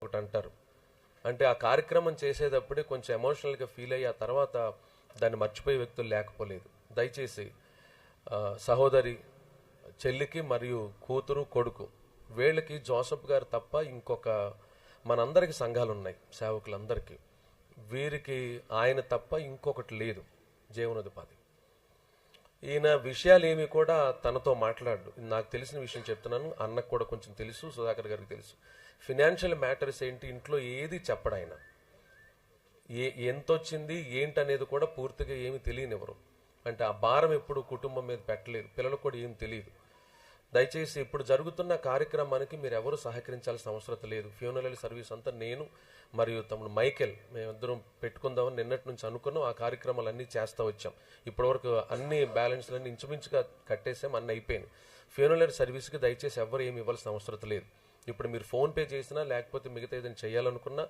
ఒకటి అంటారు. అంటే ఆ కార్యక్రమం చేసేటప్పుడే కొంచెం ఎమోషనల్గా ఫీల్ అయ్యి ఆ తర్వాత దాన్ని మర్చిపోయే వ్యక్తులు లేకపోలేదు. దయచేసి సహోదరి చెల్లికి మరియు కూతురు కొడుకు వీళ్ళకి జోసఫ్ గారు తప్ప ఇంకొక మనందరికీ సంఘాలు ఉన్నాయి, సేవకులందరికీ. వీరికి ఆయన తప్ప ఇంకొకటి లేదు జీవనోపాధి. ఈయన విషయాలు ఏమి కూడా తనతో మాట్లాడు. నాకు తెలిసిన విషయం చెప్తున్నాను, అన్నకు కూడా కొంచెం తెలుసు, సుధాకర్ గారికి తెలుసు. ఫినాన్షియల్ మ్యాటర్స్ ఏంటి ఇంట్లో ఏది చెప్పడు ఆయన. ఎంత వచ్చింది ఏంటనేది కూడా పూర్తిగా ఏమి తెలియనివ్వరు. అంటే ఆ భారం ఎప్పుడు కుటుంబం మీద పెట్టలేదు, పిల్లలకు కూడా ఏం తెలియదు. దయచేసి ఇప్పుడు జరుగుతున్న కార్యక్రమానికి మీరు ఎవరు సహకరించాల్సిన అవసరం లేదు. ఫ్యూనరల్ సర్వీస్ అంతా నేను మరియు తమ్ముడు మైకేల్ మేమిద్దరం పెట్టుకుందామని నిన్నటి నుంచి అనుకున్నాం. ఆ కార్యక్రమాలన్నీ చేస్తూ వచ్చాం. ఇప్పటివరకు అన్ని బ్యాలెన్స్లన్నీ ఇంచుమించుగా కట్టేసాం, అన్నీ అయిపోయినాయి. ఫ్యూనరల్ సర్వీస్కి దయచేసి ఎవరు ఏమి ఇవ్వాల్సిన అవసరం లేదు. ఇప్పుడు మీరు ఫోన్పే చేసినా లేకపోతే మిగతా ఏదైనా చేయాలనుకున్నా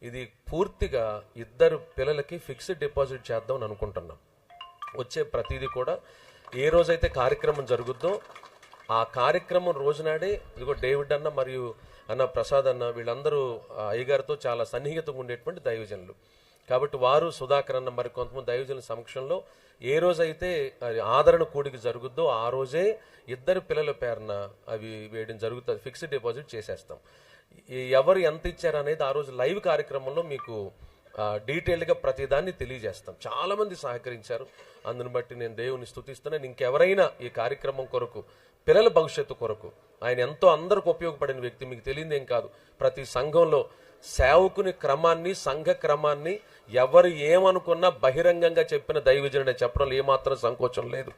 ఇది పూర్తిగా ఇద్దరు పిల్లలకి ఫిక్స్డ్ డిపాజిట్ చేద్దామని అనుకుంటున్నాం. వచ్చే ప్రతిదీ కూడా ఏ రోజైతే కార్యక్రమం జరుగుద్దో ఆ కార్యక్రమం రోజునాడే ఇదిగో డేవిడ్ అన్న మరియు అన్న ప్రసాద్ అన్న వీళ్ళందరూ అయ్యగారితో చాలా సన్నిహితంగా ఉండేటువంటి దైవజనులు కాబట్టి వారు సుధాకర్ అన్న మరి కొంతమంది దైవజనుల సమక్షంలో ఏ రోజైతే ఆదరణ కూడిక జరుగుద్దో ఆ రోజే ఇద్దరు పిల్లల పేరున అవి వేయడం జరుగుతుంది. ఫిక్స్డ్ డిపాజిట్ చేసేస్తాం. ఎవరు ఎంత ఇచ్చారు అనేది ఆ రోజు లైవ్ కార్యక్రమంలో మీకు డీటెయిల్డ్గా ప్రతిదాన్ని తెలియజేస్తాం. చాలామంది సహకరించారు, అందుని బట్టి నేను దేవుని స్తుతిస్తున్నాను. ఇంకెవరైనా ఈ కార్యక్రమం కొరకు పిల్లల భవిష్యత్తు కొరకు ఆయన ఎంతో అందరికి ఉపయోగపడిన వ్యక్తి, మీకు తెలియదేం కాదు. ప్రతి సంఘంలో సేవకుని క్రమాన్ని సంఘ క్రమాన్ని ఎవరు ఏమనుకున్నా బహిరంగంగా చెప్పిన దైవజనుడే చెప్పడంలో ఏమాత్రం సంకోచం లేదు.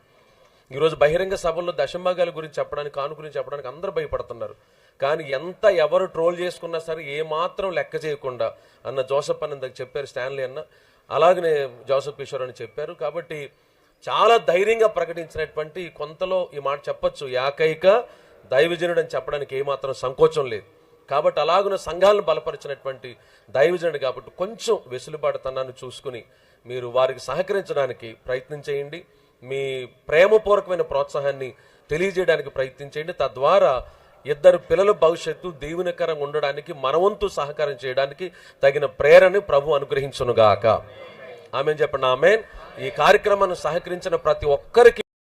ఈరోజు బహిరంగ సభల్లో దశంభాగాల గురించి చెప్పడానికి కాను గురించి చెప్పడానికి అందరూ భయపడుతున్నారు. కానీ ఎంత ఎవరు ట్రోల్ చేసుకున్నా సరే ఏమాత్రం లెక్క చేయకుండా అన్న జోసఫ్ అన్న చెప్పారు, స్టాన్లీ అన్న అలాగనే జోసఫ్ కిషోర్ అని చెప్పారు. కాబట్టి చాలా ధైర్యంగా ప్రకటించినటువంటి కొంతలో ఈ మాట చెప్పొచ్చు, ఏకైక దైవజనుడు అని చెప్పడానికి ఏమాత్రం సంకోచం లేదు. కాబట్టి అలాగున సంఘాలను బలపరిచినటువంటి దైవజనుడు కాబట్టి కొంచెం వెసులుబాటుతనాన్ని చూసుకుని మీరు వారికి సహకరించడానికి ప్రయత్నం చేయండి. మీ ప్రేమపూర్వకమైన ప్రోత్సాహాన్ని తెలియజేయడానికి ప్రయత్నించండి. తద్వారా ఇద్దరు పిల్లల భవిష్యత్తు దీవెనకరంగా ఉండడానికి మనవంతు సహకారం చేయడానికి తగిన ప్రేరణ ప్రభు అనుగ్రహించునుగాక. ఆమెన్ చెప్పండి. ఆమెన్. ఈ కార్యక్రమాన్ని సహకరించిన ప్రతి ఒక్కరికి